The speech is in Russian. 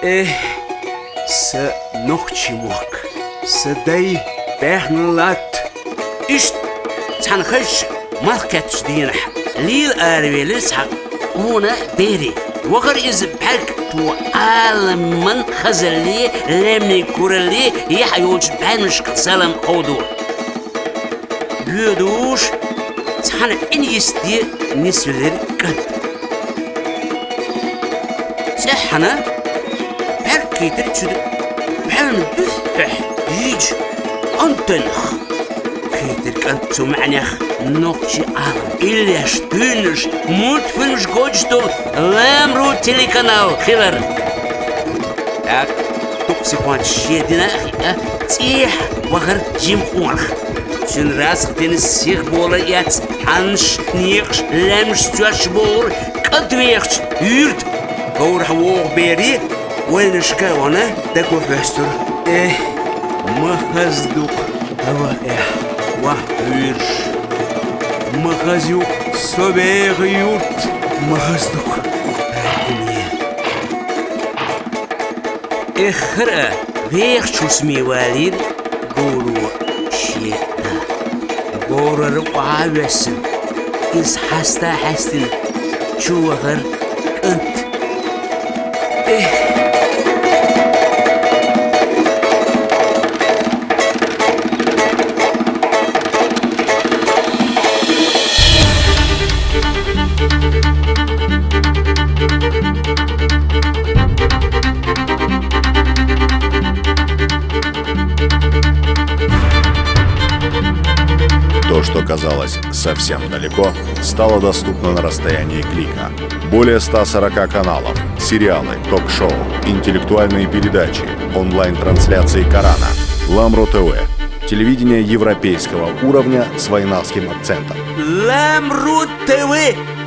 С ногчимок. Сдай бехнлат. Ишт цанхаш малкатш динах. Лил арвелис ха. هنا بيري وغر إز بحك تو عالم من خزلي لمن كورلي يحيوش بانش سلام قودو بيدوش تحنا إن يستي نسولر قد تحنا بحكي ترتشد بحنا بفتح يج أنتنخ كيتر كنتو معنيخ نوكشي عالم إليش تونش مультфильмш гочтол Ламру телеканал хилар. Так, токсихуан шединах, тих вахар жимхуанх. Шин раз хтенис сих бола яц ханш нихш лемш стюаш бол кадвехш юрт гаур хавог бери веншка вона тако фестур. Махаздук ава ва юрш махазюк собег юрт махаздук إخرى بيخ شوسمي والد قولوا شيئا قولوا رقعا بسن إس حستا حستن شو غر أنت То, что казалось совсем далеко, стало доступно на расстоянии клика. Более 140 каналов, сериалы, ток-шоу, интеллектуальные передачи, онлайн-трансляции Корана. Ламру ТВ. Телевидение европейского уровня с вайнавским акцентом. Ламру ТВ.